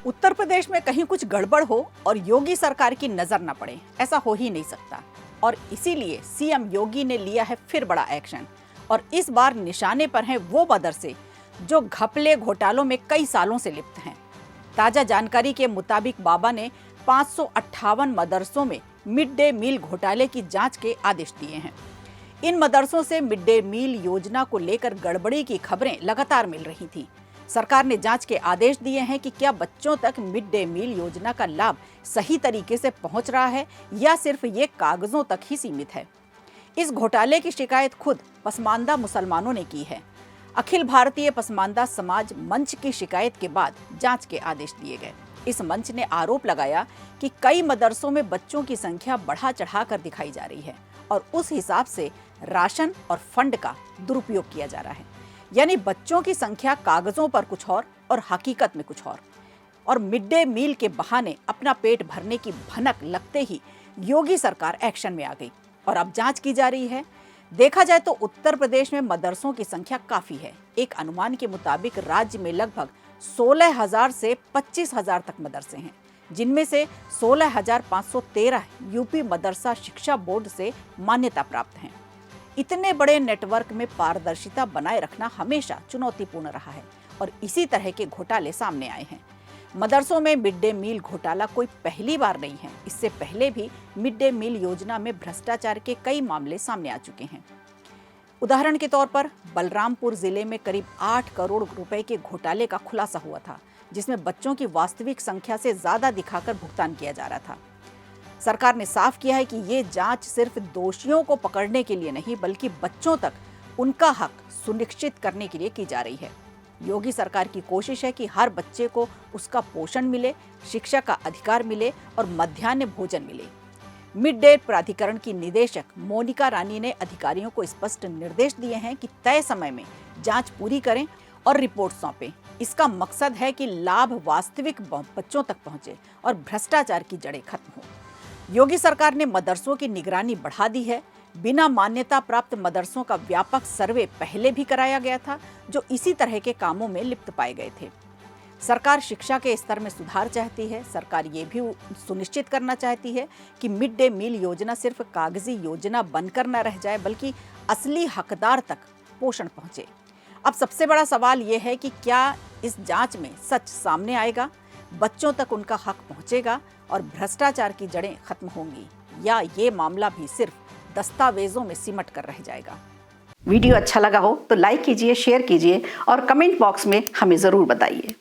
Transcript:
उत्तर प्रदेश में कहीं कुछ गड़बड़ हो और योगी सरकार की नजर न पड़े, ऐसा हो ही नहीं सकता। और इसीलिए सीएम योगी ने लिया है फिर बड़ा एक्शन। और इस बार निशाने पर हैं वो मदरसे जो घपले घोटालों में कई सालों से लिप्त हैं। ताजा जानकारी के मुताबिक बाबा ने 558 मदरसों में मिड डे मील घोटाले की जांच के आदेश दिए हैं। इन मदरसों से मिड डे मील योजना को लेकर गड़बड़ी की खबरें लगातार मिल रही थी। सरकार ने जांच के आदेश दिए हैं कि क्या बच्चों तक मिड डे मील योजना का लाभ सही तरीके से पहुंच रहा है या सिर्फ ये कागजों तक ही सीमित है। इस घोटाले की शिकायत खुद पसमानदा मुसलमानों ने की है। अखिल भारतीय पसमानदा समाज मंच की शिकायत के बाद जांच के आदेश दिए गए। इस मंच ने आरोप लगाया कि कई मदरसों में बच्चों की संख्या बढ़ा चढ़ाकर दिखाई जा रही है और उस हिसाब से राशन और फंड का दुरुपयोग किया जा रहा है। यानी बच्चों की संख्या कागजों पर कुछ और हकीकत में कुछ और मिड डे मील के बहाने अपना पेट भरने की भनक लगते ही योगी सरकार एक्शन में आ गई और अब जांच की जा रही है। देखा जाए तो उत्तर प्रदेश में मदरसों की संख्या काफी है। एक अनुमान के मुताबिक राज्य में लगभग 16,000 से 25,000 तक मदरसे हैं, जिनमें से 16,513 यूपी मदरसा शिक्षा बोर्ड से मान्यता प्राप्त हैं। इतने बड़े नेटवर्क में पारदर्शिता बनाए रखना हमेशा चुनौतीपूर्ण रहा है और इसी तरह के घोटाले सामने आए हैं। मदरसों में मिड डे मील घोटाला कोई पहली बार नहीं है। इससे पहले भी मिड डे मील योजना में भ्रष्टाचार के कई मामले सामने आ चुके हैं। उदाहरण के तौर पर बलरामपुर जिले में करीब 8 करोड़ रुपए के घोटाले का खुलासा हुआ था, जिसमें बच्चों की वास्तविक संख्या से ज्यादा दिखाकर भुगतान किया जा रहा था। सरकार ने साफ किया है कि ये जांच सिर्फ दोषियों को पकड़ने के लिए नहीं, बल्कि बच्चों तक उनका हक सुनिश्चित करने के लिए की जा रही है। योगी सरकार की कोशिश है कि हर बच्चे को उसका पोषण मिले, शिक्षा का अधिकार मिले और मध्याह्न भोजन मिले। मिड डे प्राधिकरण की निदेशक मोनिका रानी ने अधिकारियों को स्पष्ट निर्देश दिए हैं कि तय समय में जांच पूरी करें और रिपोर्ट सौंपें। इसका मकसद है कि लाभ वास्तविक बच्चों तक पहुंचे और भ्रष्टाचार की जड़ें खत्म हो। योगी सरकार ने मदरसों की निगरानी बढ़ा दी है। बिना मान्यता प्राप्त मदरसों का व्यापक सर्वे पहले भी कराया गया था, जो इसी तरह के कामों में लिप्त पाए गए थे। सरकार शिक्षा के स्तर में सुधार चाहती है। सरकार ये भी सुनिश्चित करना चाहती है कि मिड डे मील योजना सिर्फ कागजी योजना बनकर न रह जाए, बल्कि असली हकदार तक पोषण पहुंचे। अब सबसे बड़ा सवाल ये है कि क्या इस जांच में सच सामने आएगा, बच्चों तक उनका हक पहुंचेगा और भ्रष्टाचार की जड़ें खत्म होंगी, या ये मामला भी सिर्फ दस्तावेजों में सिमट कर रह जाएगा। वीडियो अच्छा लगा हो तो लाइक कीजिए, शेयर कीजिए और कमेंट बॉक्स में हमें ज़रूर बताइए।